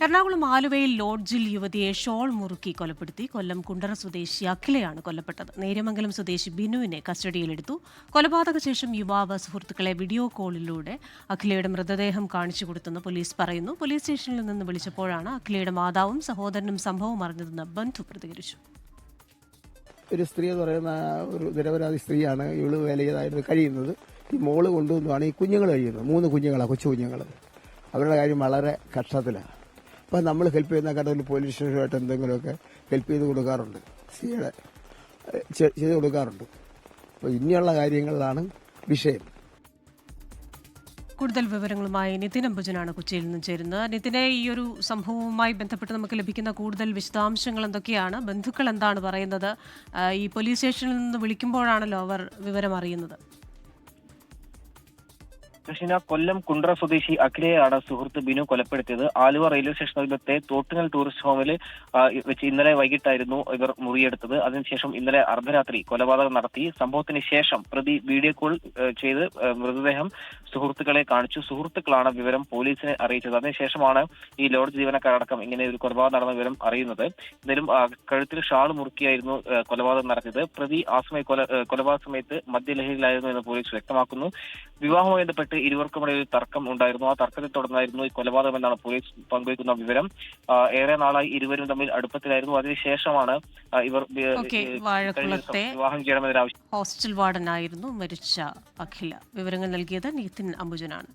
എറണാകുളം ആലുവയിൽ ലോഡ്ജിൽ യുവതിയെ ഷോൾ മുറുക്കി കൊലപ്പെടുത്തി. കൊല്ലം കുണ്ടറ സ്വദേശി അഖിലയാണ് കൊല്ലപ്പെട്ടത്. നേര്യമംഗലം സ്വദേശി ബിനുവിനെ കസ്റ്റഡിയിലെടുത്തു. കൊലപാതക ശേഷം യുവാവ് സുഹൃത്തുക്കളെ വീഡിയോ കോളിലൂടെ അഖിലയുടെ മൃതദേഹം കാണിച്ചു കൊടുത്തെന്ന് പോലീസ് പറയുന്നു. പോലീസ് സ്റ്റേഷനിൽ നിന്ന് വിളിച്ചപ്പോഴാണ് അഖിലയുടെ മാതാവും സഹോദരനും സംഭവം അറിഞ്ഞതെന്ന് ബന്ധു പ്രതികരിച്ചു. ഒരു സ്ത്രീ എന്ന് പറയുന്ന ഒരു നിരപരാധി സ്ത്രീയാണ്. ഇവള് വേല ചെയ്തായിരുന്നു കഴിയുന്നത്. ഈ മോള് കൊണ്ടുവന്നാണ് ഈ കുഞ്ഞുങ്ങൾ കഴിയുന്നത്. 3 കുഞ്ഞുങ്ങളാണ്, കൊച്ചു കുഞ്ഞുങ്ങൾ. അവരുടെ കാര്യം വളരെ കഷ്ടത്തിലാണ്. അപ്പം നമ്മൾ ഹെൽപ്പ് ചെയ്യുന്ന കടയിൽ പോലീസ് സ്റ്റേഷനുമായിട്ട് എന്തെങ്കിലുമൊക്കെ ഹെൽപ്പ് ചെയ്ത് കൊടുക്കാറുണ്ട്, സ്ത്രീയുടെ ചെയ്ത് കൊടുക്കാറുണ്ട്. അപ്പോൾ ഇനിയുള്ള കാര്യങ്ങളിലാണ് വിഷയം. കൂടുതൽ വിവരങ്ങളുമായി നിതിൻ അംബുജനാണ് കൊച്ചിയിൽ നിന്ന് ചേരുന്നത്. നിതിനെ, ഈ ഒരു സംഭവവുമായി ബന്ധപ്പെട്ട് നമുക്ക് ലഭിക്കുന്ന കൂടുതൽ വിശദാംശങ്ങൾ എന്തൊക്കെയാണ്? ബന്ധുക്കൾ എന്താണ് പറയുന്നത്? ഈ പോലീസ് സ്റ്റേഷനിൽ നിന്ന് വിളിക്കുമ്പോഴാണല്ലോ അവർ വിവരം അറിയുന്നത്. കൃഷ്ണ, കൊല്ലം കുണ്ട്ര സ്വദേശി അഖിലയെയാണ് സുഹൃത്ത് ബിനു കൊലപ്പെടുത്തിയത്. ആലുവ റെയിൽവേ സ്റ്റേഷൻ സമീപത്തെ തോട്ടുങ്ങൽ ടൂറിസ്റ്റ് ഹോമിൽ വെച്ച് ഇന്നലെ വൈകിട്ടായിരുന്നു ഇവർ മുറിയെടുത്തത്. അതിനുശേഷം ഇന്നലെ അർദ്ധരാത്രി കൊലപാതകം നടത്തി. സംഭവത്തിന് ശേഷം പ്രതി വീഡിയോ കോൾ ചെയ്ത് മൃതദേഹം സുഹൃത്തുക്കളെ കാണിച്ചു. സുഹൃത്തുക്കളാണ് വിവരം പോലീസിനെ അറിയിച്ചത്. അതിനുശേഷമാണ് ഈ ലോഡ്ജ് ജീവനക്കാരടക്കം ഇങ്ങനെ ഒരു കൊലപാതകം നടന്ന വിവരം അറിയുന്നത്. എന്തായാലും കഴുത്തിൽ ഷാൾ മുറുക്കിയായിരുന്നു കൊലപാതകം നടത്തിയത്. പ്രതി ആ കൊലപാതക സമയത്ത് മദ്യലഹരിയിലായിരുന്നു എന്ന് പോലീസ് വ്യക്തമാക്കുന്നു. വിവാഹവുമായി ബന്ധപ്പെട്ട് ഇരുവർക്കുമിടയിൽ തർക്കം ഉണ്ടായിരുന്നു. ആ തർക്കത്തെ തുടർന്നായിരുന്നു ഈ കൊലപാതകം എന്നാണ് പോലീസ് പങ്കുവയ്ക്കുന്ന വിവരം. ഏറെ നാളായി ഇരുവരും തമ്മിൽ അടുപ്പത്തിലായിരുന്നു. അതിനുശേഷമാണ് ഇവർ വിവാഹം ചെയ്യണമെന്നൊരു ആവശ്യം. ഹോസ്റ്റൽ വാർഡനായിരുന്നു മരിച്ച അഖില. വിവരങ്ങൾ നൽകിയത് നിതിൻ അംബുജനാണ്.